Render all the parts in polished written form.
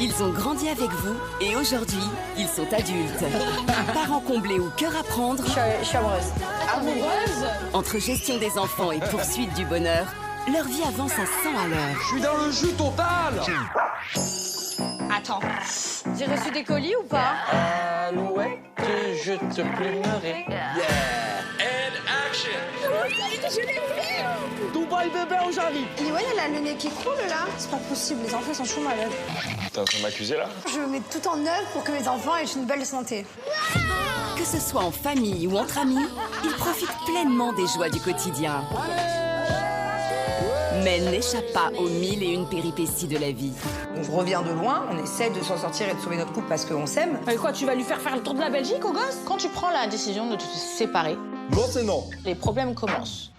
Ils ont grandi avec vous et aujourd'hui, ils sont adultes. Parents comblés ou cœur à prendre. Je suis amoureuse. Amoureuse? Entre gestion des enfants et poursuite du bonheur, leur vie avance à 100 à l'heure. Je suis dans le jus total. Attends, j'ai reçu des colis ou pas? Alouette, je te plumerai. Dubaï bébé, j'arrive. Et ouais, elle a le nez qui croule là. C'est pas possible, les enfants sont chaud malades. T'es en train de m'accuser là? Je mets tout en œuvre pour que mes enfants aient une belle santé. Que ce soit en famille ou entre amis, ils profitent pleinement des joies du quotidien. Mais n'échappent pas aux 1001 péripéties de la vie. On revient de loin, on essaie de s'en sortir et de sauver notre couple parce qu'on s'aime. Mais quoi, tu vas lui faire le tour de la Belgique au gosse? Quand tu prends la décision de te séparer, Non, c'est non. les problèmes commencent.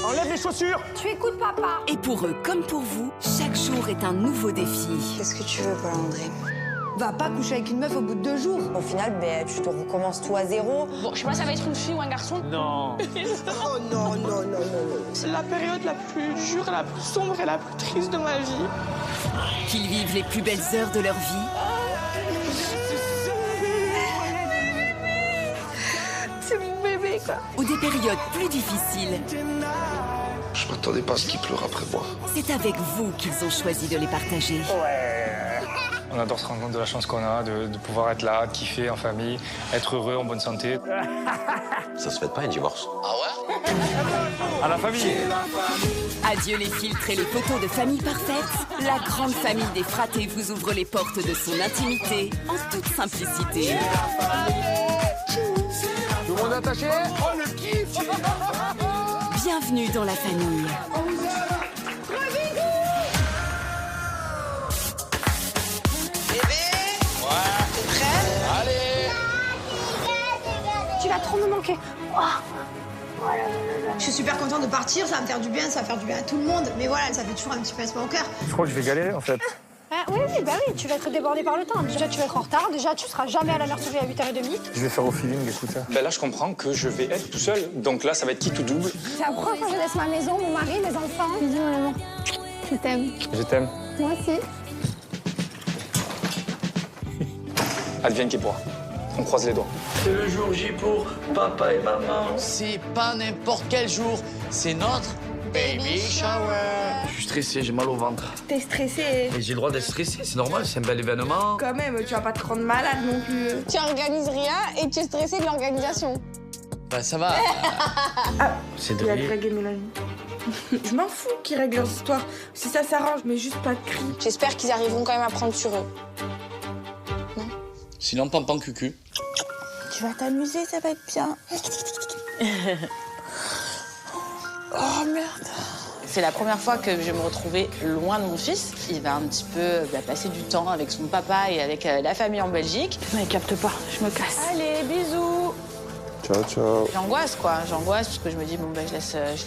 Enlève les chaussures. Tu écoutes papa. Et pour eux comme pour vous, chaque jour est un nouveau défi. Qu'est-ce que tu veux, Paul-André? Va pas coucher avec une meuf au bout de 2 jours. Au final, tu te recommences tout à zéro. Bon, je sais pas, ça va être une fille ou un garçon? Non. Oh non, non, non, non. C'est la période la plus dure, la plus sombre et la plus triste de ma vie. Qu'ils vivent les plus belles heures de leur vie. C'est mon bébé, quoi. Ou des périodes plus difficiles. Je m'attendais pas à ce qu'il pleure après moi. C'est avec vous qu'ils ont choisi de les partager. On adore se rendre compte de la chance qu'on a, de pouvoir être là, kiffer en famille, être heureux, en bonne santé. Ça se fait pas un divorce. À la famille. Adieu les filtres et les photos de famille parfaite. La grande famille des fratés vous ouvre les portes de son intimité en toute simplicité. Tout le monde attaché? Oh, le kiff. Bienvenue dans la famille. Tu vas trop me manquer. Oh. Je suis super contente de partir, ça va me faire du bien, ça va faire du bien à tout le monde. Mais voilà, ça fait toujours un petit pincement au cœur. Je crois que je vais galérer en fait. Oui, tu vas être débordé par le temps. Déjà, tu vas être en retard. Déjà, tu seras jamais à la nurserie à 8h30. Je vais faire au feeling, écoute. Ben là, je comprends que je vais être tout seul. Donc là, ça va être qui tout double. C'est la première fois que je laisse ma maison, mon mari, mes enfants. Bisous, maman. Je t'aime. Je t'aime. Moi aussi. Advienne qui pourra. On croise les doigts. C'est le jour J pour papa et maman. C'est pas n'importe quel jour, c'est notre baby shower. Je suis stressé, j'ai mal au ventre. T'es stressée. Mais j'ai le droit d'être stressé, c'est normal, c'est un bel événement. Quand même, tu vas pas te rendre malade non plus. Tu organises rien et tu es stressé de l'organisation. Bah ça va. C'est de Il a rire. dragué Mélanie. Je m'en fous qu'ils règlent leurs histoires. Si ça s'arrange, mais juste pas de cris. J'espère qu'ils arriveront quand même à prendre sur eux. Sinon, pampan cucu. Tu vas t'amuser, ça va être bien. Oh merde. C'est la première fois que je vais me retrouver loin de mon fils. Il va un petit peu passer du temps avec son papa et avec la famille en Belgique. Mais capte pas, je me casse. Allez, bisous. Ciao, ciao. J'angoisse, quoi. J'angoisse parce que je me dis, bon, ben, je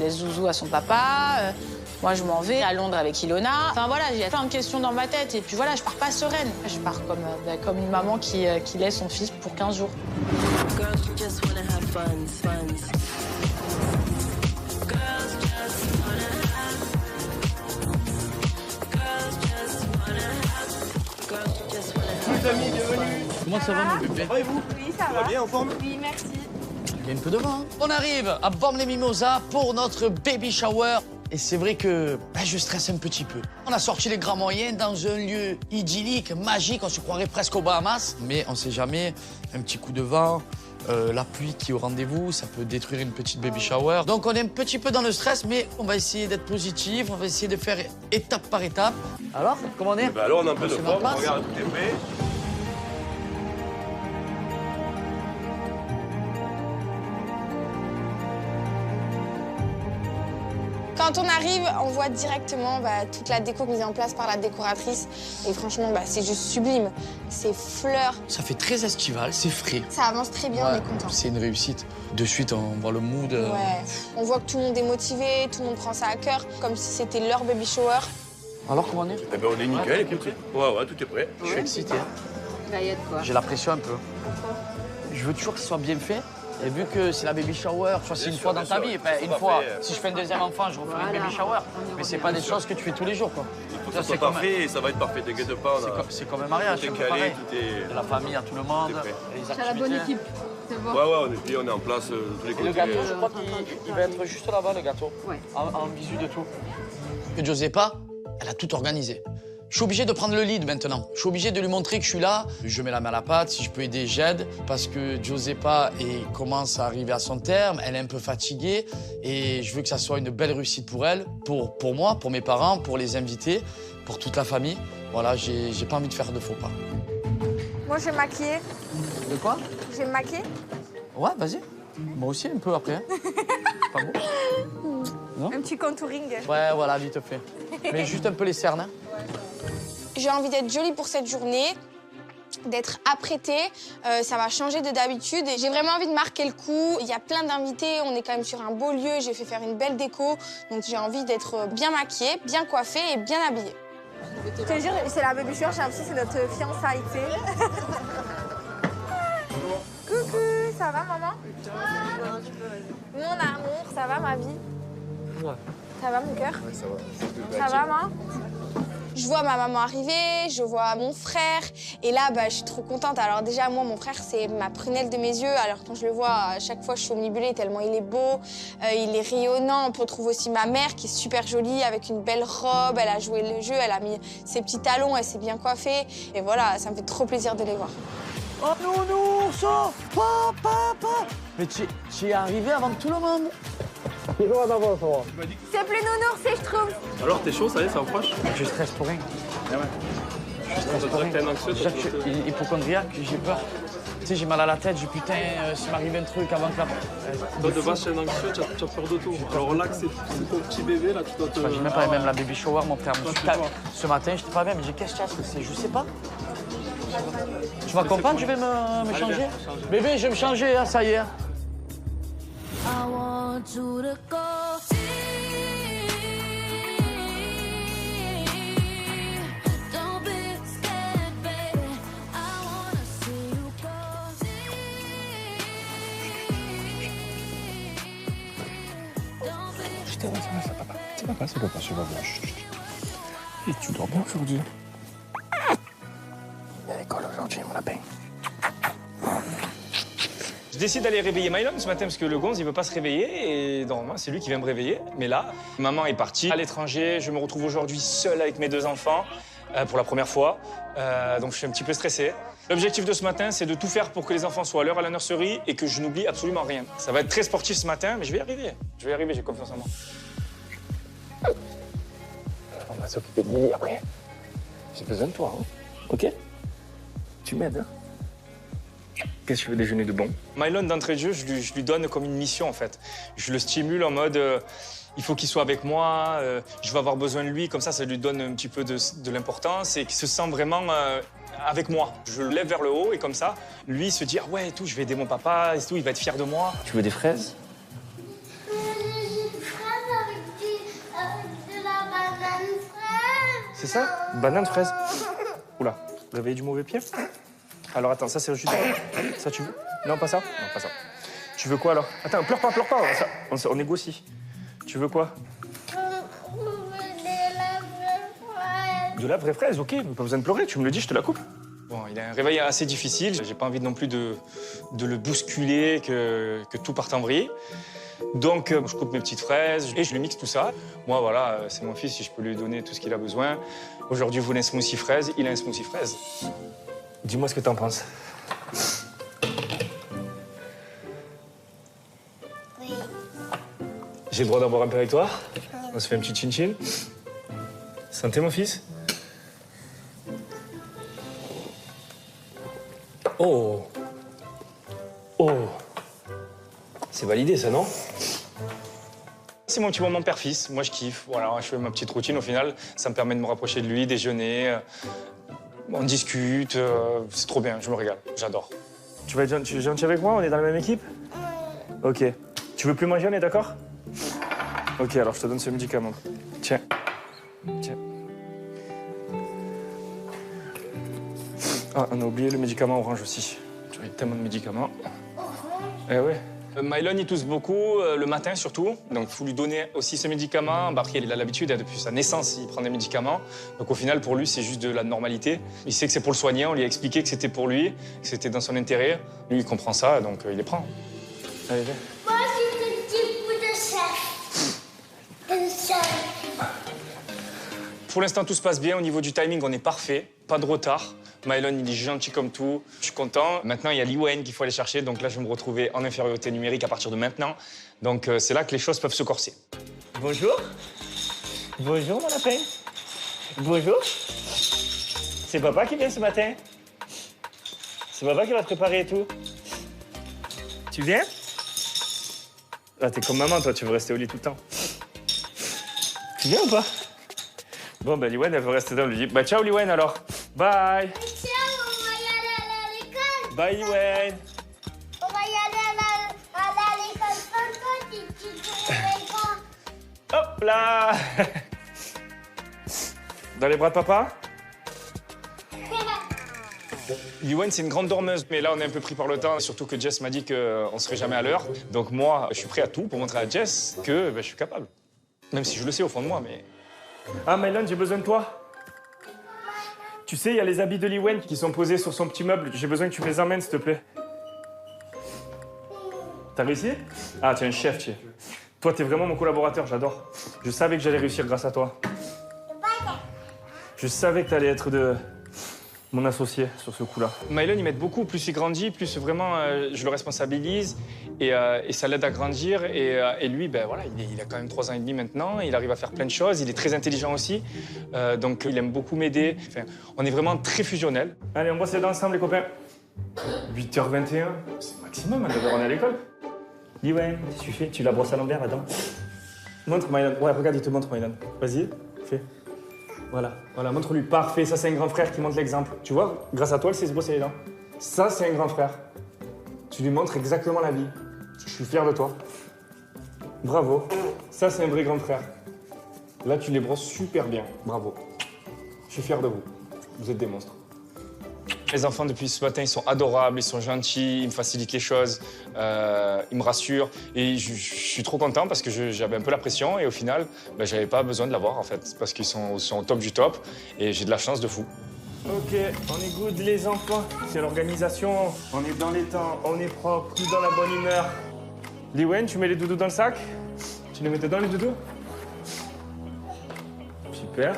laisse Zouzou à son papa. Moi, je m'en vais à Londres avec Ilona. Enfin, voilà, il y a plein de questions dans ma tête. Et puis, voilà, je pars pas sereine. Je pars comme une maman qui laisse son fils pour 15 jours. Comment ça va, mon bébé? Oui, ça va. Bien en forme? Oui, merci. Il y a un peu de vent. On arrive à Bormes-les-Mimosas pour notre baby shower. Et c'est vrai que je stresse un petit peu. On a sorti les grands moyens dans un lieu idyllique, magique. On se croirait presque aux Bahamas. Mais on sait jamais, un petit coup de vent, la pluie qui est au rendez-vous, ça peut détruire une petite baby shower. Donc on est un petit peu dans le stress, mais on va essayer d'être positif. On va essayer de faire étape par étape. Alors, comment on est? Bah alors, on a un peu de Se met en forme. place. Regarde, tout est prêt. Quand on arrive, on voit directement toute la déco mise en place par la décoratrice. Et franchement, c'est juste sublime. Ces fleurs, Ça fait très estival, c'est frais. ça avance très bien, on est content. C'est une réussite. De suite, on voit le mood. Ouais. On voit que tout le monde est motivé, tout le monde prend ça à cœur, comme si c'était leur baby shower. Alors, comment on est? Eh ben, on est nickel, écoute. Ouais, tout est prêt. Je suis excité. Gaillette, quoi. J'ai la pression un peu. Je veux toujours que ce soit bien fait. Et vu que c'est la baby shower, tu vois, c'est une fois dans ta vie. Enfin, une fois, si je fais un deuxième enfant, je referai une baby shower. Mais c'est pas des choses que tu fais tous les jours, quoi. Il faut que ça soit parfait et ça va être parfait, t'inquiète pas. C'est comme un mariage, tout est c'est calé, pareil. tout est... De la famille à tout le monde, les T'as la bonne activités. équipe. C'est bon. Ouais, on est en place de tous les Et côtés. le gâteau, je crois qu'il va être juste là-bas, le gâteau. Ouais. En visu de tout. Que Giuseppa, elle a tout organisé. Je suis obligé de prendre le lead maintenant. Je suis obligé de lui montrer que je suis là. Je mets la main à la pâte. Si je peux aider, j'aide. Parce que Giuseppa commence à arriver à son terme. Elle est un peu fatiguée. Et je veux que ça soit une belle réussite pour elle, pour moi, pour mes parents, pour les invités, pour toute la famille. Voilà, j'ai pas envie de faire de faux pas. Moi, je vais maquiller. De quoi? Je vais me maquiller. Ouais, vas-y. Moi aussi, un peu après. Hein. Pas bon? Non? Un petit contouring. Ouais, voilà, vite fait. Mais juste un peu les cernes. Hein. J'ai envie d'être jolie pour cette journée, d'être apprêtée. Ça va changer de d'habitude. J'ai vraiment envie de marquer le coup. Il y a plein d'invités. On est quand même sur un beau lieu. J'ai fait faire une belle déco. Donc j'ai envie d'être bien maquillée, bien coiffée et bien habillée. Je te jure, c'est la baby shower, j'ai l'impression que c'est notre fiançailles, tu sais. Coucou, ça va maman? Mon amour, ça va ma vie? Ouais. Ça va mon cœur? Ouais, ça va. Ça va maman? Je vois ma maman arriver, je vois mon frère, et là, je suis trop contente. Alors déjà, moi, mon frère, c'est ma prunelle de mes yeux. Alors quand je le vois, à chaque fois, je suis omnibulée tellement il est beau, il est rayonnant. On peut retrouver aussi ma mère, qui est super jolie, avec une belle robe. Elle a joué le jeu, elle a mis ses petits talons, elle s'est bien coiffée. Et voilà, ça me fait trop plaisir de les voir. Oh, nounours! Papa! Mais tu es arrivé avant tout le monde. C'est plus nounours, c'est je trouve. Alors, t'es chaud, ça y est, ça approche? Je stresse pour rien. Ah ouais. Je stresse pour rien. Déjà que je suis hypochondriaque, j'ai peur. Tu sais, j'ai mal à la tête, j'ai putain, s'il m'arrive un truc avant que la... Toi, de base, chez un anxieux, tu as peur de tout. Alors là, que c'est ton petit bébé, là, tu dois te... J'ai même pas même la baby shower, mon frère. Ce matin, j'étais pas bien, mais j'ai qu'est-ce que c'est? Je sais pas. Tu m'accompagnes, je vais me changer? Bébé, je vais me changer, hein, ça y est. I want you to go deep. Don't be scared, baby. I wanna see you go deep. Don't be Je t'aime, c'est papa, tu vas bien. Et tu dors bien aujourd'hui? Il y a l'école aujourd'hui, mon lapin. Je décide d'aller réveiller Mylon ce matin parce que le gonze, il veut pas se réveiller et normalement, c'est lui qui vient me réveiller. Mais là, maman est partie à l'étranger. Je me retrouve aujourd'hui seul avec mes 2 enfants pour la première fois. Donc, je suis un petit peu stressé. L'objectif de ce matin, c'est de tout faire pour que les enfants soient à l'heure à la nurserie et que je n'oublie absolument rien. Ça va être très sportif ce matin, mais je vais y arriver. Je vais y arriver, j'ai confiance en moi. On va s'occuper de Lily après. J'ai besoin de toi, hein. Ok? Tu m'aides, hein? Qu'est-ce que tu veux déjeuner de bon? Mylon, d'entrée de jeu, je lui donne comme une mission, en fait. Je le stimule en mode, il faut qu'il soit avec moi, je vais avoir besoin de lui, comme ça lui donne un petit peu de l'importance et qu'il se sent vraiment avec moi. Je le lève vers le haut et comme ça, lui se dit, ah ouais, et tout, je vais aider mon papa, et tout, il va être fier de moi. Tu veux des fraises? avec de la banane fraise. C'est ça? Banane fraise. Oula, réveiller du mauvais pied? Alors attends, ça c'est juste... Ça tu veux? Non, pas ça? Non, pas ça. Tu veux quoi alors? Attends, pleure pas, ça, on négocie. Tu veux quoi? De la vraie fraise, ok, pas besoin de pleurer, tu me le dis, je te la coupe. Bon, il a un réveil assez difficile, j'ai pas envie non plus de le bousculer, que tout parte en vrille. Donc, je coupe mes petites fraises et je lui mixe tout ça. Moi, voilà, c'est mon fils, si je peux lui donner tout ce qu'il a besoin. Aujourd'hui, vous voulez un smoothie fraise, il a un smoothie fraise. Dis-moi ce que t'en penses. Oui. J'ai le droit d'en boire un peu avec toi? On se fait un petit chin-chin. Santé, mon fils. Oh. Oh. C'est validé, ça, non? C'est mon petit moment père-fils. Moi, je kiffe. Voilà, je fais ma petite routine au final. Ça me permet de me rapprocher de lui, déjeuner. On discute. C'est trop bien, je me régale. J'adore. Tu vas être gentil avec moi? On est dans la même équipe? Ok. Tu veux plus manger, on est d'accord? Ok, alors je te donne ce médicament. Tiens. Tiens. Ah, on a oublié le médicament orange aussi. Tu as tellement de médicaments. Eh ouais. Mylon, il tousse beaucoup, le matin surtout. Donc, il faut lui donner aussi ce médicament. Bah, après, il a l'habitude, depuis sa naissance, il prend des médicaments. Donc, au final, pour lui, c'est juste de la normalité. Il sait que c'est pour le soigner. On lui a expliqué que c'était pour lui, que c'était dans son intérêt. Lui, il comprend ça, donc il les prend. Allez, viens. Moi, c'est un petit bout de ça. Pour l'instant, tout se passe bien. Au niveau du timing, on est parfait. Pas de retard. Mylon, il est gentil comme tout. Je suis content. Maintenant, il y a Liwen qu'il faut aller chercher. Donc là, je vais me retrouver en infériorité numérique à partir de maintenant. Donc c'est là que les choses peuvent se corser. Bonjour. Bonjour, mon lapin. Bonjour. C'est papa qui vient ce matin. C'est papa qui va te préparer et tout. Tu viens? Ah, t'es comme maman, toi, tu veux rester au lit tout le temps. Tu viens ou pas? Bon, ben, Liwen, elle veut rester dans le lit. Bah, ciao, Liwen, alors. Bye. Ciao, on va y aller à l'école. Bye, Liwen. On va y aller à l'école. Pourquoi tu ne pas? Hop là. Dans les bras de papa? Liwen, c'est une grande dormeuse, mais là, on est un peu pris par le temps. Surtout que Jess m'a dit qu'on ne serait jamais à l'heure. Donc moi, je suis prêt à tout pour montrer à Jess que je suis capable. Même si je le sais au fond de moi, mais... Ah, Mylon, j'ai besoin de toi. Tu sais, il y a les habits de Liwen qui sont posés sur son petit meuble. J'ai besoin que tu me les emmènes, s'il te plaît. T'as réussi? Ah, tu es un chef, tu es. Toi, t'es vraiment mon collaborateur, j'adore. Je savais que j'allais réussir grâce à toi. Je savais que t'allais être mon associé sur ce coup-là. Mylon, il m'aide beaucoup. Plus il grandit, plus vraiment je le responsabilise et ça l'aide à grandir. Et lui, ben voilà, il a quand même 3 ans et demi maintenant. Il arrive à faire plein de choses. Il est très intelligent aussi. Donc il aime beaucoup m'aider. Enfin, on est vraiment très fusionnels. Allez, on bosse les dents ensemble, les copains. 8h21, c'est maximum, à 9h on est à l'école. Liwen, qu'est-ce que tu fais? Tu la brosses à l'envers, là-dedans. Montre, Mylon. Ouais, regarde, il te montre, Mylon. Vas-y, fais. Voilà, voilà, montre-lui. Parfait, ça c'est un grand frère qui montre l'exemple. Tu vois, grâce à toi, il sait se brosser les dents. Ça, c'est un grand frère. Tu lui montres exactement la vie. Je suis fier de toi. Bravo. Ça, c'est un vrai grand frère. Là, tu les brosses super bien. Bravo. Je suis fier de vous. Vous êtes des monstres. Les enfants, depuis ce matin, ils sont adorables, ils sont gentils, ils me facilitent les choses, ils me rassurent. Et je suis trop content parce que j'avais un peu la pression et au final, ben, j'avais pas besoin de l'avoir en fait. Parce qu'ils sont au top du top et j'ai de la chance de fou. Ok, on est good les enfants. C'est l'organisation. On est dans les temps, on est propre, tout dans la bonne humeur. Liwen, tu mets les doudous dans le sac? Tu les mets dedans les doudous? Super.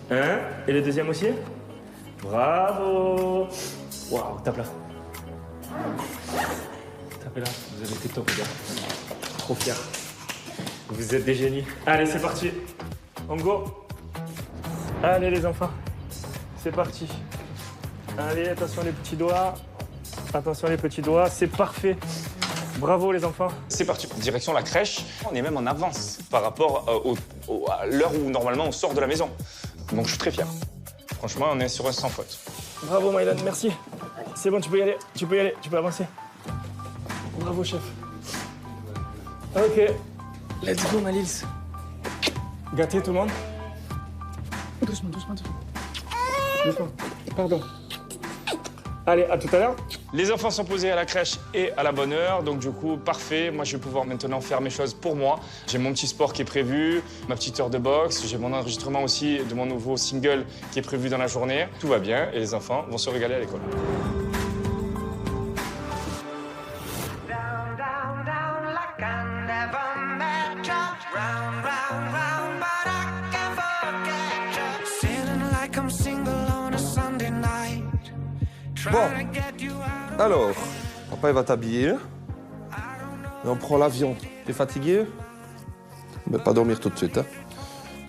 Un. Et le deuxième aussi? Bravo! Waouh, tape là. Tapez là, vous avez été top, les gars. Trop fiers. Vous êtes des génies. Allez, c'est parti. On go. Allez, les enfants. C'est parti. Allez, attention les petits doigts. Attention les petits doigts, c'est parfait. Bravo, les enfants. C'est parti, direction la crèche. On est même en avance par rapport à l'heure où normalement on sort de la maison. Donc je suis très fier. Franchement, on est sur un sans faute. Bravo, Mylon, merci. C'est bon, tu peux y aller, tu peux y aller, tu peux avancer. Bravo, chef. Ok, let's go, ma Lils. Gâté, tout le monde? Doucement, doucement, doucement. Doucement, pardon. Allez, à tout à l'heure. Les enfants sont posés à la crèche et à la bonne heure, donc du coup, parfait. Moi, je vais pouvoir maintenant faire mes choses pour moi. J'ai mon petit sport qui est prévu, ma petite heure de boxe, j'ai mon enregistrement aussi de mon nouveau single qui est prévu dans la journée. Tout va bien et les enfants vont se régaler à l'école. Bon, alors, papa il va t'habiller et on prend l'avion. T'es fatigué? Mais pas dormir tout de suite, hein.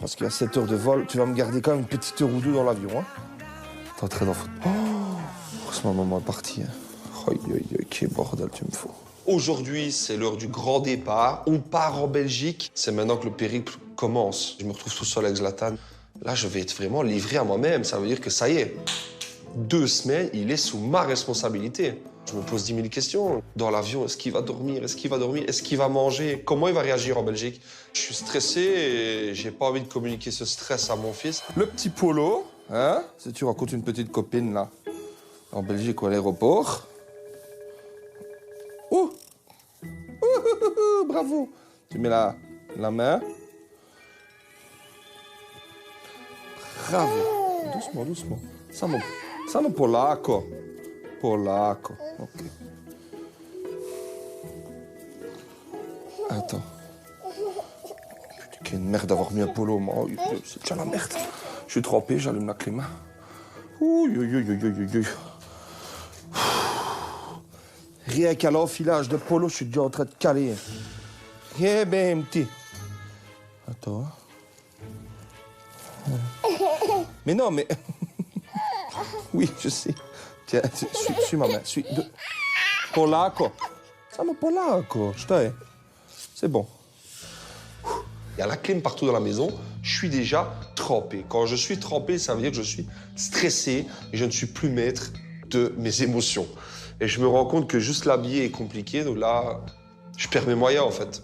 Parce qu'il y a 7 heures de vol, tu vas me garder quand même une petite heure ou deux dans l'avion, hein. T'es en train d'en foutre. Oh, heureusement maman est partie, hein. Aïe, aïe, aïe, quel bordel tu me fous. Aujourd'hui, c'est l'heure du grand départ. On part en Belgique. C'est maintenant que le périple commence. Je me retrouve tout seul avec Zlatan. Là, je vais être vraiment livré à moi-même. Ça veut dire que ça y est. 2 semaines, il est sous ma responsabilité. Je me pose 10 000 questions. Dans l'avion, est-ce qu'il va dormir? Est-ce qu'il va dormir? Est-ce qu'il va manger? Comment il va réagir en Belgique? Je suis stressé et j'ai pas envie de communiquer ce stress à mon fils. Le petit Polo, hein? Si tu rencontres une petite copine, là, en Belgique ou à l'aéroport. Oh! Bravo. Tu mets la main. Bravo. Doucement, doucement. Samo polako. Polako. Ok. Attends. Putain, quelle merde d'avoir mis un polo. Oh, c'est déjà la merde. Je suis trempé, j'allume la clim. Ouh. Rien qu'à l'enfilage de polo, je suis déjà en train de caler. Rien ben petit. Attends. Mais non, mais... Oui, je sais. Tiens, suis ma main. Polako. Samo polako. C'est bon. Il y a la clim partout dans la maison. Je suis déjà trempé. Quand je suis trempé, ça veut dire que je suis stressé et je ne suis plus maître de mes émotions. Et je me rends compte que juste l'habiller est compliqué. Donc là, je perds mes moyens, en fait.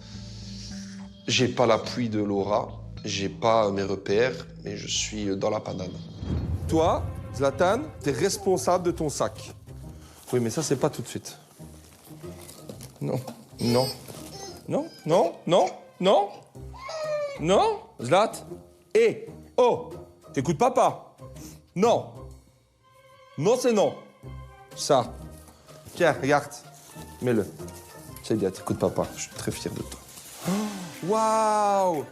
J'ai pas l'appui de Laura. J'ai pas mes repères, mais je suis dans la panade. Toi, Zlatan, t'es responsable de ton sac. Oui, mais ça, c'est pas tout de suite. Non. Non, Zlat. Oh, t'écoutes papa. Non. Non, c'est non. Ça. Tiens, regarde. Mets-le. C'est bien, t'écoutes papa. Je suis très fier de toi. Waouh!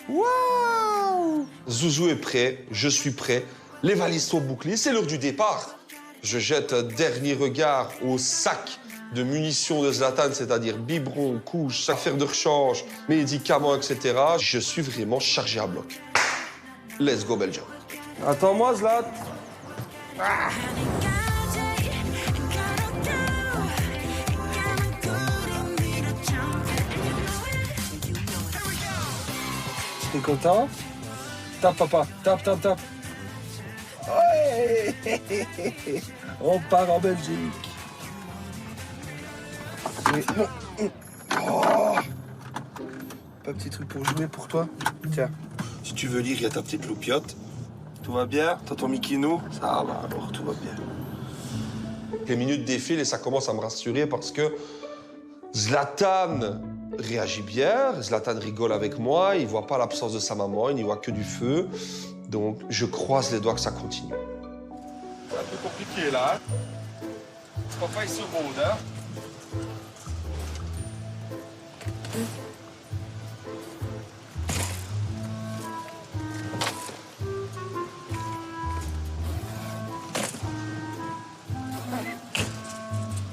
Waouh! Zouzou est prêt, je suis prêt. Les valises sont bouclées, c'est l'heure du départ. Je jette un dernier regard au sac de munitions de Zlatan, c'est-à-dire biberon, couche, affaires de rechange, médicaments, etc. Je suis vraiment chargé à bloc. Let's go, Belgium. Attends-moi, Zlat. Ah. T'es content? Tape, papa. Tape. Ouais. On part en Belgique. Oh. Un petit truc pour jouer pour toi. Tiens. Si tu veux lire, il y a ta petite loupiote. Tout va bien? T'as ton Mikino? Ça va, alors tout va bien. Les minutes défilent et ça commence à me rassurer parce que Zlatan réagit bien, Zlatan rigole avec moi, il voit pas l'absence de sa maman, il n'y voit que du feu. Donc je croise les doigts que ça continue. C'est un peu compliqué là. Papa il se rôde, hein.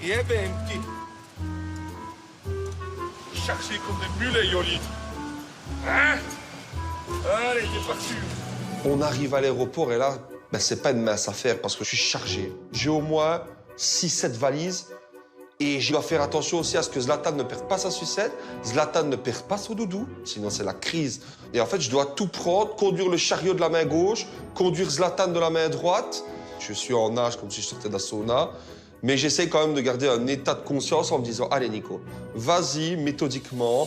Et ben, petit. Chercher comme des mulets, Yoli. Hein? Allez, c'est parti. On arrive à l'aéroport et là, c'est pas une mince affaire parce que je suis chargé. J'ai au moins 6-7 valises et je dois faire attention aussi à ce que Zlatan ne perde pas sa sucette, Zlatan ne perd pas son doudou, sinon c'est la crise. Et en fait, je dois tout prendre, conduire le chariot de la main gauche, conduire Zlatan de la main droite. Je suis en nage comme si je sortais d'un sauna. Mais j'essaie quand même de garder un état de conscience en me disant « Allez, Nico, vas-y, méthodiquement. »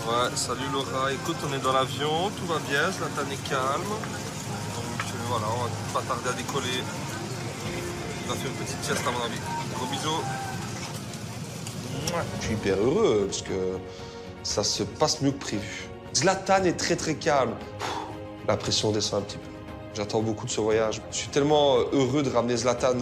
Ouais, salut Laura. Écoute, on est dans l'avion, tout va bien, Zlatan est calme. Donc voilà, on va pas tarder à décoller. On a fait une petite sieste à mon avis. Gros bisous. Je suis hyper heureux parce que ça se passe mieux que prévu. Zlatan est très très calme. La pression descend un petit peu. J'attends beaucoup de ce voyage. Je suis tellement heureux de ramener Zlatan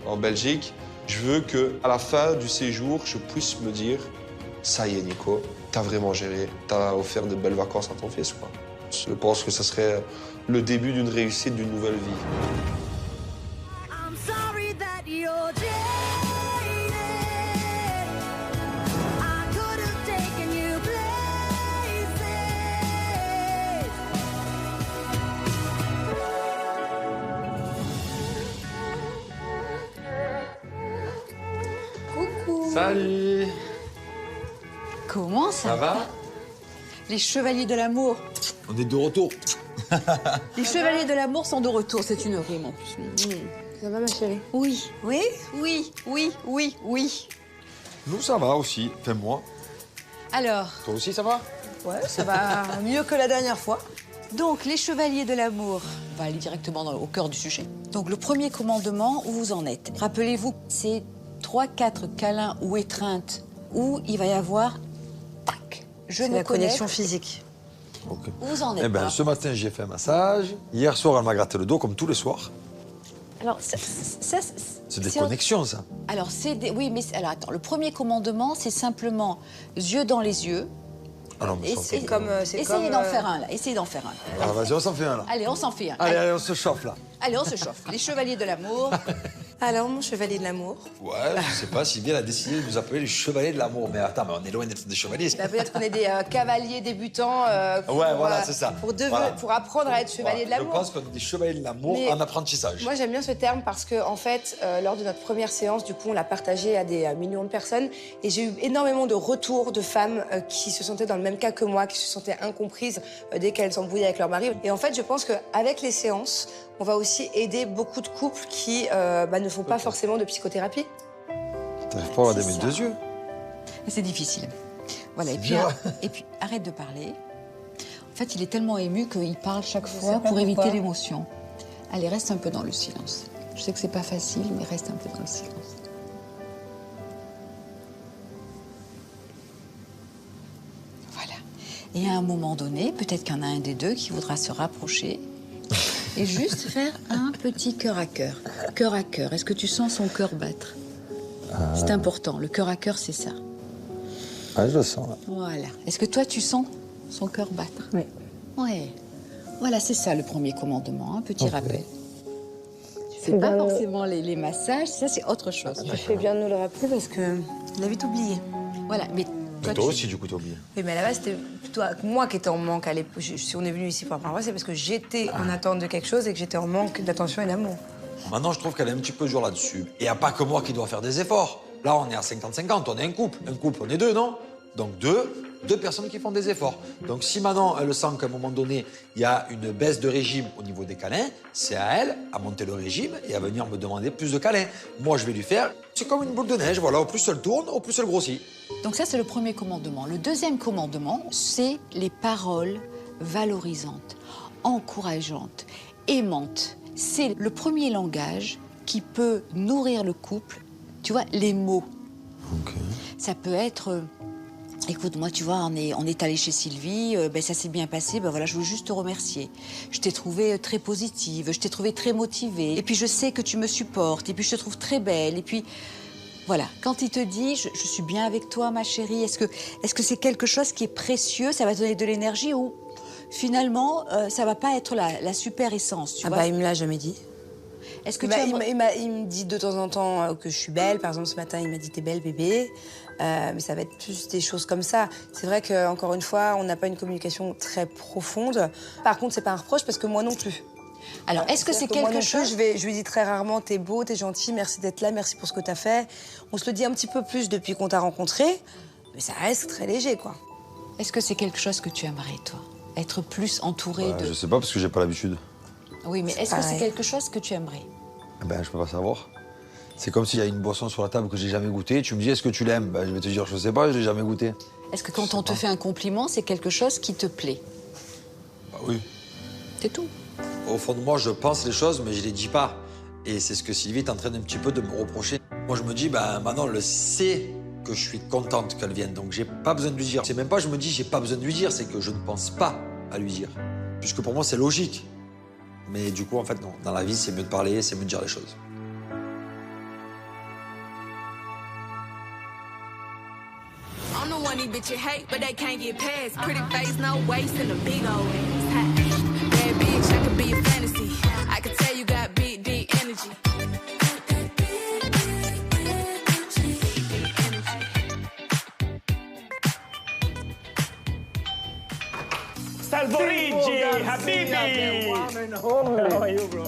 en Belgique. Je veux qu'à la fin du séjour, je puisse me dire « Ça y est, Nico, t'as vraiment géré. T'as offert de belles vacances à ton fils, quoi. » Je pense que ce serait le début d'une réussite, d'une nouvelle vie. Salut! Comment ça va? Les chevaliers de l'amour. On est de retour. Les chevaliers de l'amour sont de retour, c'est une rime en plus. Ça va ma chérie? Oui. Oui? Oui, oui, oui, oui, oui. Nous, ça va aussi. Enfin, moi. Alors, Toi aussi, ça va? ouais, ça va mieux que la dernière fois. Donc, les chevaliers de l'amour, on va aller directement au cœur du sujet. Donc, le premier commandement, où vous en êtes? Rappelez-vous, c'est 3-4 câlins ou étreintes où il va y avoir... Tac, je me la connexion connecte. physique. Ok. Où vous en êtes Eh ben, par ce matin, j'ai fait un massage. Hier soir, elle m'a gratté le dos, comme tous les soirs. Alors, ça, C'est des connexions, ça. Alors, oui, mais alors attends, le premier commandement, c'est simplement yeux dans les yeux. Ah non, mais Essayez comme, d'en faire un, là. Essayez d'en faire un. Ah, vas-y, on s'en fait un, là. Allez, on s'en fait un. Allez, on se chauffe, là. Allez, on se chauffe. Les chevaliers de l'amour. Alors, mon chevalier de l'amour. Ouais, je sais pas, Sylvie, elle a décidé de nous appeler les chevaliers de l'amour. Mais attends, mais on est loin d'être des chevaliers. Bah, peut-être qu'on est des cavaliers débutants. Ouais, voilà, c'est ça. Pour apprendre à être chevalier de Je l'amour. pense qu'on est des chevaliers de l'amour Mais en apprentissage. Moi, j'aime bien ce terme parce que, en fait, lors de notre première séance, du coup, on l'a partagé à des millions de personnes. Et j'ai eu énormément de retours de femmes qui se sentaient dans le même cas que moi, qui se sentaient incomprises dès qu'elles s'embrouillaient avec leur mari. Et en fait, je pense qu'avec les séances, on va aussi aider beaucoup de couples qui ne font pas forcément de psychothérapie. T'arrives pas à avoir des mes deux yeux. C'est difficile. Voilà, et puis, dur. et puis arrête de parler. En fait, il est tellement ému qu'il parle chaque fois pour éviter l'émotion. Allez, reste un peu dans le silence. Je sais que c'est pas facile, mais reste un peu dans le silence. Voilà. Et à un moment donné, peut-être qu'il y en a un des deux qui voudra se rapprocher et juste faire un petit cœur à cœur. Cœur à cœur. Est-ce que tu sens son cœur battre? C'est important. Le cœur à cœur, c'est ça. Ah, je le sens, là. Voilà. Est-ce que toi, tu sens son cœur battre? Oui. Ouais. Voilà, c'est ça le premier commandement, un petit rappel. C'est pas forcément les massages, ça c'est autre chose. Tu fais bien de nous le rappeler parce que il a vite oublié. Voilà, mais Toi aussi, du coup, t'as oublié. Oui, mais à la base, c'était plutôt moi qui étais en manque à l'époque. Si on est venu ici pour la première fois, c'est parce que j'étais en attente de quelque chose et que j'étais en manque d'attention et d'amour. Maintenant, je trouve qu'elle est un petit peu dur là-dessus. Et il n'y a pas que moi qui dois faire des efforts. Là, on est à 50-50, on est un couple. Un couple, on est deux, non? Donc deux personnes qui font des efforts. Donc si maintenant, elle sent qu'à un moment donné, il y a une baisse de régime au niveau des câlins, c'est à elle à monter le régime et à venir me demander plus de câlins. Moi, je vais lui faire, c'est comme une boule de neige, voilà. Au plus elle tourne, au plus elle grossit. donc ça c'est le premier commandement. Le deuxième commandement, c'est les paroles valorisantes, encourageantes, aimantes. C'est le premier langage qui peut nourrir le couple. Tu vois, les mots. Ok. Ça peut être... écoute, moi, tu vois, on est allé chez Sylvie, ça s'est bien passé, voilà, je veux juste te remercier. Je t'ai trouvée très positive, je t'ai trouvée très motivée, et puis je sais que tu me supportes, et puis je te trouve très belle, et puis... Voilà, quand il te dit « je suis bien avec toi, ma chérie », est-ce que c'est quelque chose qui est précieux, ça va te donner de l'énergie, ou finalement, ça va pas être la super essence, tu vois? Il me l'a jamais dit. Est-ce que il me dit de temps en temps que je suis belle. Par exemple, ce matin, il m'a dit « t'es belle, bébé ». Mais ça va être plus des choses comme ça. C'est vrai qu'encore une fois, on n'a pas une communication très profonde. Par contre, c'est pas un reproche parce que moi non plus. Alors, est-ce que c'est quelque chose... Je lui dis très rarement « t'es beau, t'es gentil, merci d'être là, merci pour ce que t'as fait ». On se le dit un petit peu plus depuis qu'on t'a rencontré, mais ça reste très léger, quoi. Est-ce que c'est quelque chose que tu aimerais, toi? Être plus entouré de... Je sais pas parce que j'ai pas l'habitude. Oui, mais est-ce que c'est quelque chose que tu aimerais? Je peux pas savoir. C'est comme s'il y a une boisson sur la table que j'ai jamais goûtée. Tu me dis, est-ce que tu l'aimes? Je vais te dire, je sais pas, je l'ai jamais goûté. Est-ce que quand on te fait un compliment, c'est quelque chose qui te plaît? Bah oui. C'est tout. Au fond de moi, je pense les choses, mais je les dis pas. Et c'est ce que Sylvie est en train un petit peu de me reprocher. Moi, je me dis, maintenant, elle sait que je suis contente qu'elle vienne, donc j'ai pas besoin de lui dire. C'est même pas, je me dis, j'ai pas besoin de lui dire, c'est que je ne pense pas à lui dire. Puisque pour moi, c'est logique. Mais du coup, en fait, non. Dans la vie, c'est mieux de parler, c'est mieux de dire les choses. I'm the one these bitches hate, but they can't get past. Pretty face, no waist, and a big old ass. Bad bitch, I could be a fantasy. I could tell you got big, deep energy. Salvorigi, Habibi! How are you, bro?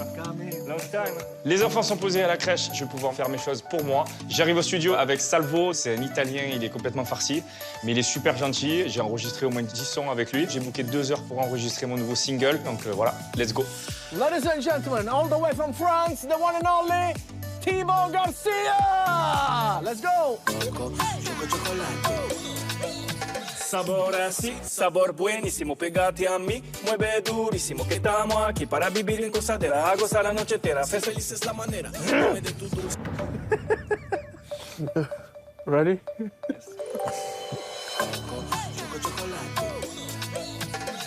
Long time. Les enfants sont posés à la crèche, je vais pouvoir faire mes choses pour moi. J'arrive au studio avec Salvo, c'est un Italien, il est complètement farci, mais il est super gentil. J'ai enregistré au moins 10 sons avec lui. J'ai booké 2 heures pour enregistrer mon nouveau single, donc voilà, let's go. Ladies and gentlemen, all the way from France, the one and only Thibaut Garcia! Let's go! Sabor así, sabor buenísimo, pégate a mí, mueve durísimo, que estamos aquí para vivir en gozadera, a gozar la noche entera, ser feliz es la manera. Dame de tu dulce. Ready?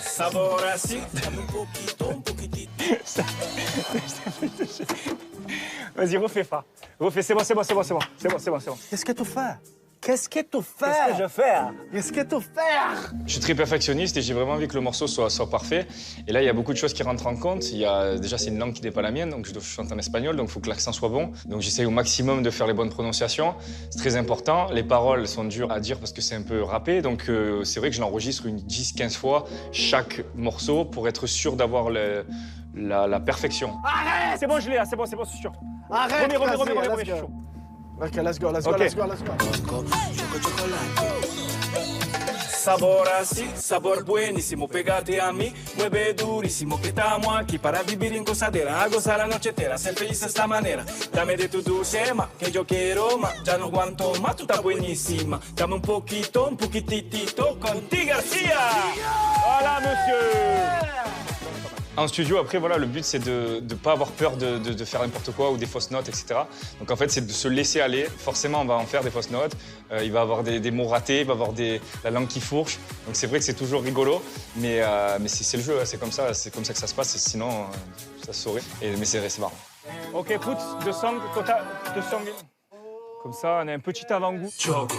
Sabor así, dame un poquito, un poquitito. Vas-y, refais pas. Refais, c'est bon. Qu'est-ce que tu fais? Qu'est-ce que tu fais? Qu'est-ce que je fais? Qu'est-ce que tu fais? Je suis très perfectionniste et j'ai vraiment envie que le morceau soit parfait. Et là, il y a beaucoup de choses qui rentrent en compte. Déjà, c'est une langue qui n'est pas la mienne, donc je chante en espagnol, donc il faut que l'accent soit bon. Donc j'essaye au maximum de faire les bonnes prononciations. C'est très important. Les paroles sont dures à dire parce que c'est un peu rappé. Donc c'est vrai que je l'enregistre une 10-15 fois chaque morceau pour être sûr d'avoir la perfection. Arrête! C'est bon, je l'ai, c'est bon, c'est sûr. Arrête! Remets, je suis chaud. Ok, let's go. Sabor así, sabor buenísimo, pégate a mí, mueve durísimo, que estamos aquí para vivir en gozadera, a gozar la noche entera, ser feliz de esta manera. Dame de tu dulce más, que yo quiero más, ya no aguanto más, tú estás buenísima. Dame un poquititito, contigo Garcia. Voilà, monsieur. En studio, après, voilà, le but, c'est de ne pas avoir peur de faire n'importe quoi ou des fausses notes, etc. Donc, en fait, c'est de se laisser aller. Forcément, on va en faire des fausses notes. Il va y avoir des mots ratés, il va y avoir la langue qui fourche. Donc, c'est vrai que c'est toujours rigolo. Mais c'est le jeu, hein, c'est comme ça que ça se passe. Sinon, ça se saurait. Mais c'est marrant. Ok, put the song in. Comme ça, on a un petit avant-goût. Choco,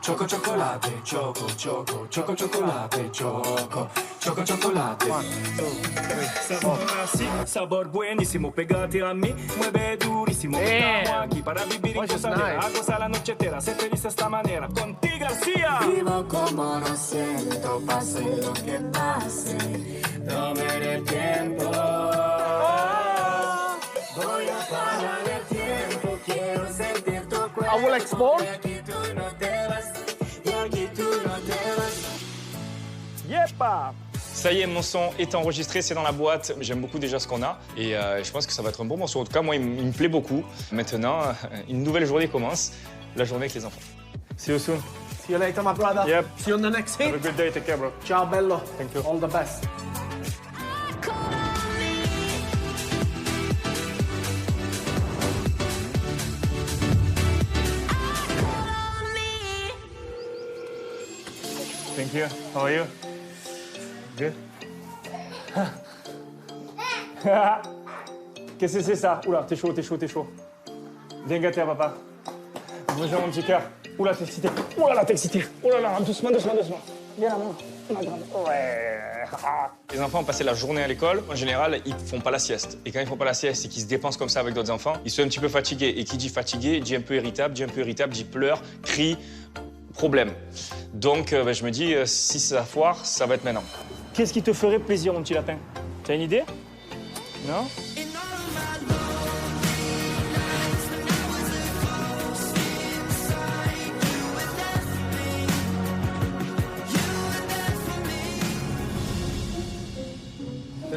chocolate, choco, chocolate, choco, chocolate. Sabor así, sabor buenísimo, pégate a mí, mueve durísimo. Estamos aquí para vivir en gozadera, a gozar la noche entera, ser feliz de esta manera. Contigo Garcia. Vivo como no siento, pase lo que pase, tomaré el tiempo. Voy a parar el tiempo, quiero sentir tu cuerpo. I will export. Y aquí tú no te vas, y aquí tú no te vas. Yepa! Ça y est, mon son est enregistré, c'est dans la boîte. J'aime beaucoup déjà ce qu'on a et je pense que ça va être un bon morceau. En tout cas, moi, il me plaît beaucoup. Maintenant, une nouvelle journée commence, la journée avec les enfants. See you soon. See you later, my brother. Yep. See you on the next hit. Have a good day, take care, bro. Ciao, bello. Thank you. All the best. Thank you. How are you? Good. Qu'est-ce que c'est ça? Oula, t'es chaud. Viens gâter à papa. Bonjour mon petit cœur. Oula, t'es excité. Oula, t'es excité. Oula, doucement. Viens là, maman. Ouais. Les enfants ont passé la journée à l'école. En général, ils font pas la sieste. Et quand ils font pas la sieste et qu'ils se dépensent comme ça avec d'autres enfants, ils sont un petit peu fatigués. Et qui dit fatigué, dit un peu irritable, dit pleure, crie, problème. Donc, je me dis, si ça foire, ça va être maintenant. Qu'est-ce qui te ferait plaisir, mon petit lapin? T'as une idée? Non?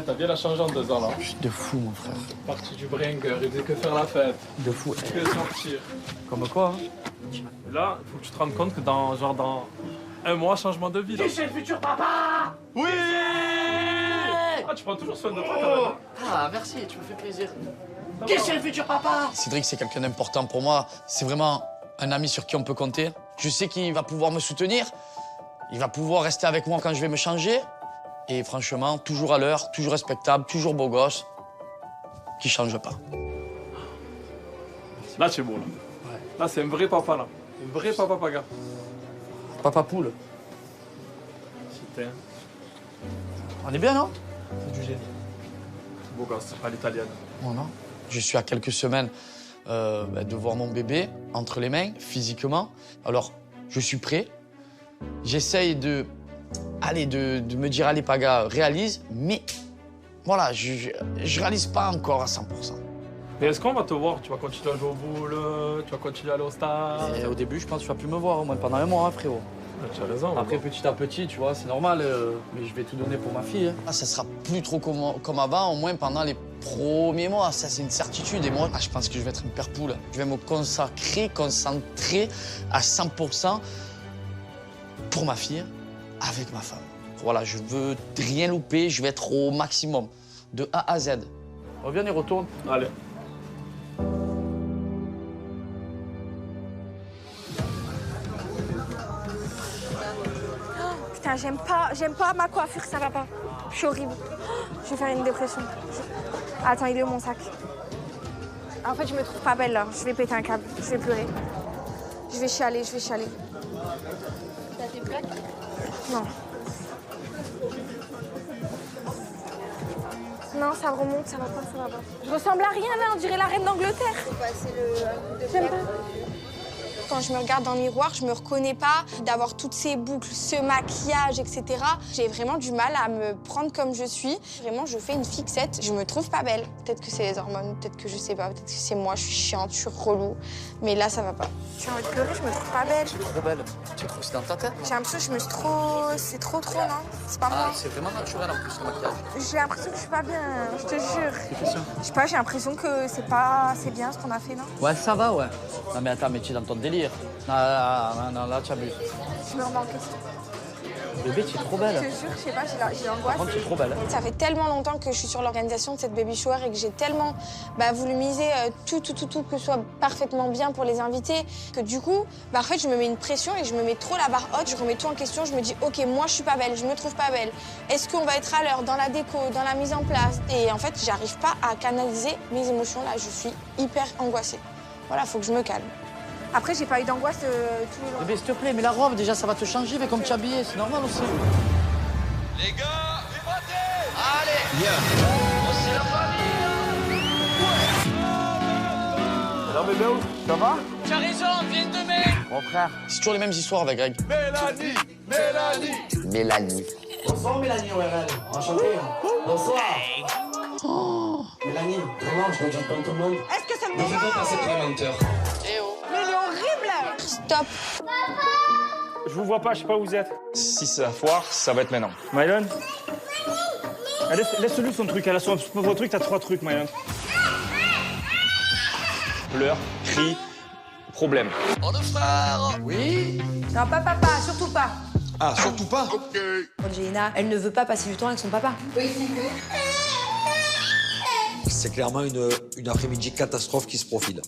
T'as bien la changé en 2 ans là. De fou, mon frère. Parti du bringer, il faisait que faire la fête. De fou. Que sortir. Comme quoi, hein? Et là, il faut que tu te rendes compte que dans 1 mois, changement de vie. Là. Qui c'est le futur papa? Oui. Ah, tu prends toujours soin de toi quand même. Ah, merci, tu me fais plaisir. Qui c'est le futur papa? Cédric, c'est quelqu'un d'important pour moi. C'est vraiment un ami sur qui on peut compter. Je sais qu'il va pouvoir me soutenir. Il va pouvoir rester avec moi quand je vais me changer. Et franchement, toujours à l'heure, toujours respectable, toujours beau gosse, qui change pas. Là, tu es beau, là. Ouais. Là, c'est un vrai papa, là. Un vrai papa paga. Papa poule. C'était. On est bien, non? C'est du génie. Beau gosse, à l'italienne. Voilà. Je suis à quelques semaines de voir mon bébé entre les mains, physiquement. Alors, je suis prêt. J'essaye de me dire, allez, Paga, réalise, mais voilà, je réalise pas encore à 100%. Mais est-ce qu'on va te voir? Tu vas continuer à jouer au boule, tu vas continuer à aller au stade? Et au début, je pense que tu vas plus me voir, au moins pendant 1 mois, frérot. Tu as raison. Après, petit à petit, tu vois, c'est normal, mais je vais tout donner pour ma fille. Hein. Ah, ça sera plus trop comme avant, au moins pendant les premiers mois, ça c'est une certitude. Et moi, je pense que je vais être une père poule. Je vais me concentrer à 100% pour ma fille, avec ma femme. Voilà, je veux rien louper, je vais être au maximum, de A à Z. Reviens, y retourne. Allez. Putain, j'aime pas ma coiffure, ça va pas. Je suis horrible. Je vais faire une dépression. Attends, il est où mon sac? En fait, je me trouve pas belle là. Je vais péter un câble. Je vais pleurer. Je vais chialer. T'as tes plaques? Non. Non, ça remonte, ça va pas. Je ressemble à rien là, on dirait la reine d'Angleterre. J'aime pas. Quand je me regarde dans le miroir, je me reconnais pas d'avoir toutes ces boucles, ce maquillage, etc. J'ai vraiment du mal à me prendre comme je suis. Vraiment, je fais une fixette. Je me trouve pas belle. Peut-être que c'est les hormones, peut-être que je sais pas, peut-être que c'est moi, je suis chiante, je suis relou. Mais là, ça va pas. J'ai envie de pleurer, je me trouve pas belle. Tu es trop belle. Tu trouves que c'est dans ta tête? J'ai l'impression que je me suis trop... C'est trop, non? C'est pas moi. C'est vraiment naturel en plus, le maquillage. J'ai l'impression que je suis pas bien, je te jure. Je sais pas, j'ai l'impression que c'est pas assez bien ce qu'on a fait, non? Ouais, ça va, ouais. Non mais attends, mais tu es dans ton délire. Non, là, tu abuses. Je me remets en question. Bébé, tu es trop belle. Je te jure, je sais pas, j'ai l'angoisse. Par contre, tu es trop belle. Ça fait tellement longtemps que je suis sur l'organisation de cette baby shower et que j'ai tellement voulu miser tout, que ce soit parfaitement bien pour les invités, que du coup, en fait, je me mets une pression et je me mets trop la barre haute, je remets tout en question, je me dis, ok, moi, je suis pas belle, je me trouve pas belle. Est-ce qu'on va être à l'heure dans la déco, dans la mise en place? Et en fait, j'arrive pas à canaliser mes émotions là, je suis hyper angoissée. Voilà, faut que je me calme. Après, j'ai pas eu d'angoisse tous les jours. Bébé, s'il te plaît, mais la robe, déjà, ça va te changer, mais comme tu es habillée, c'est normal aussi. Les gars, vivotez! Allez! Bien! C'est la famille! Ouais! Alors bébé, ça va? Tu as raison, viens demain! Mon frère. C'est toujours les mêmes histoires avec Greg. Mélanie! Bonsoir Mélanie ORL, enchanté. Bonsoir. Oh. Mélanie, vraiment, je regarde comme tout le monde. Est-ce que c'est le Ne moment? fais pas passer pour un menteur. Eh oh. Mais il est horrible! Stop! Je vous vois pas, je sais pas où vous êtes. Si ça foire, ça va être maintenant. Mylon? Laisse-lui son truc, elle a son pauvre truc, t'as 3 trucs, Mylon. Pleure, crie, problème. Oh le frère! Oui? Non, pas papa, surtout pas. Ah, surtout pas? Ok. Angelina, elle ne veut pas passer du temps avec son papa. Oui. C'est clairement une après-midi catastrophe qui se profile.